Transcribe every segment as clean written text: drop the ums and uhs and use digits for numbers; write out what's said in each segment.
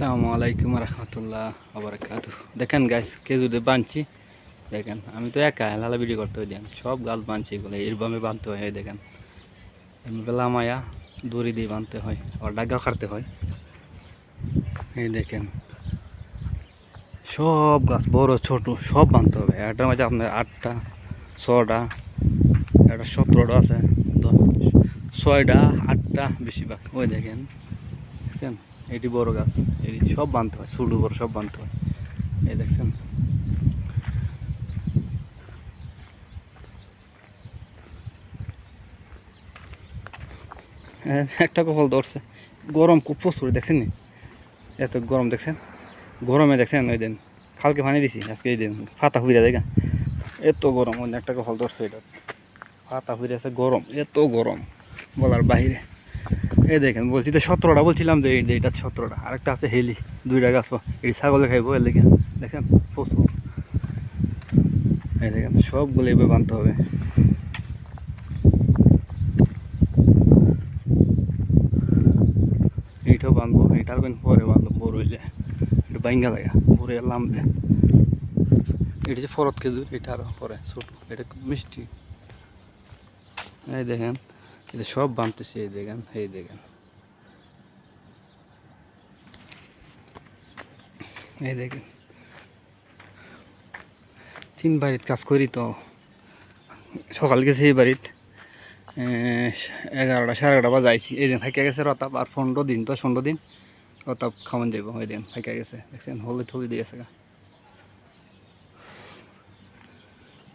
আসসালামু আলাইকুম রহমতুল্লাহ আবরাকাতুহ। দেখেন গাছ খেজুরে বাঁধছি। দেখেন আমি তো একা লালা ভিডিও করতে হয়, দেন সব গাছ বাঁধছি, এগুলো এরভাবে বাঁধতে হয়। এই দেখেন এমনি লামায়া দড়ি দিয়ে বাঁধতে হয়, আবার ডাগা কাটতে হয়। এই দেখেন সব গাছ বড় ছোট সব বাঁধতে হবে। এটার মাঝে আপনার 8টা 6টা এটা 17টা আছে, 6টা 8টা বেশিরভাগ। ওই দেখেন দেখছেন, এটি বড় গাছ, এটি সব বাঁধতে হয়, ছোটো বড় সব বাঁধতে হয়। এই দেখছেন একটা কপাল ধরছে, গরম খুব প্রচুর। দেখছেন নি এত গরম, দেখছেন গরমে, দেখছেন ওই দিন খালকে পানি দিছি, আজকে এই দিন ফাতা হুইরা দেখা এত গরম। ওই একটা কপাল ধরছে, এটা ফাতা হুইরে আছে, গরম এত গরম বলার বাইরে। এই দেখেন বলছি তো 17টা বলছিলাম যে এটা 17টা। আরেকটা আছে হেলি, 2টা গাছ, এই ছাগলে খাইবো এর লেগে। দেখেন প্রচুর। এই দেখেন সবগুলো এভাবে বানতে হবে। এইটাও বাঁধবো, এটার পরে বাঁধবো, বড় হইলে এটা বাইঙ্গা লাগা বড় লামবে। এটা যে ফরত খেজুর, এটা আরো পরে ছোট, এটা খুব মিষ্টি। এই দেখেন এটা সব বাঁধতেছি। এই দেখেন, এই দেখেন, এই দেখেন 3 বাড়িতে কাজ করি তো। সকাল গেছে এই বাড়িতে 11টা 11:30 বাজে আইছি। এই দিন ফাইকা গেছে রতাপ, আর 15 দিন তো 15 দিন রতাপ খাওয়ান যাবো। ওই দিন ফাইকা গেছে, দেখছেন হলুদ হলুদ দিয়েছে গা।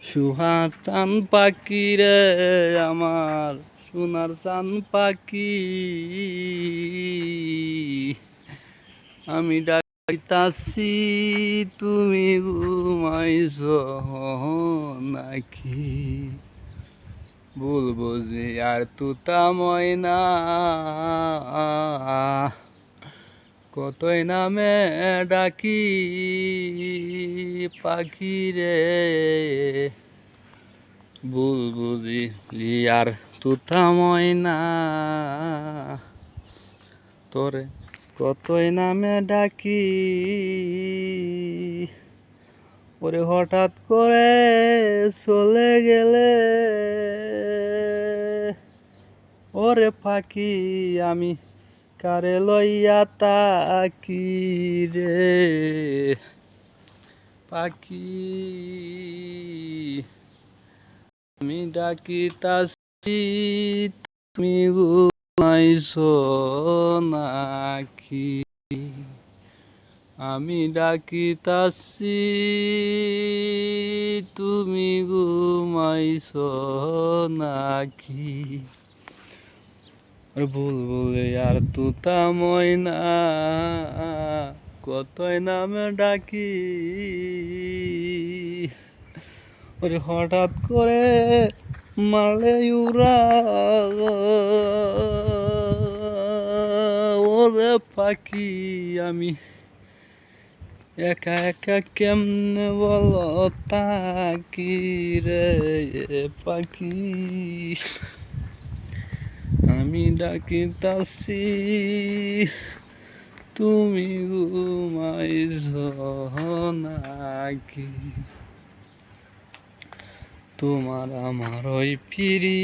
সুহার চান পাখি রে আমার, সোনার চান পাখি, আমি ডাকিতাছি তুমি ঘুমাইছ নাকি, বলবো যে আর তুতা ময়না, কতই নামে ডাকি পাখি রে, বলবো যে আর তুতা ময়না, তোরে কতই নামে ডাকি। ওরে হঠাৎ করে চলে গেলে ওরে পাখি, আমি কারে লইয়া তাকি রে পাখি, আমি ডাকিতাছি তুমি ঘুমাইছ নাকি, আমি ডাকিতাছি তুমি ঘুমাইছ নাকি, বুলবুলে আর তুতা ময়না, কতই নামে ডাকি। ওরে হঠাৎ করে মারলে উড়া ওরে পাখি, আমি একা একা কেমনে বলো তাকি রে পাখি, আমি ডাকিতাছি তুমি ঘুমাইছ নাকি, তোমার আমার ওই ফিরি।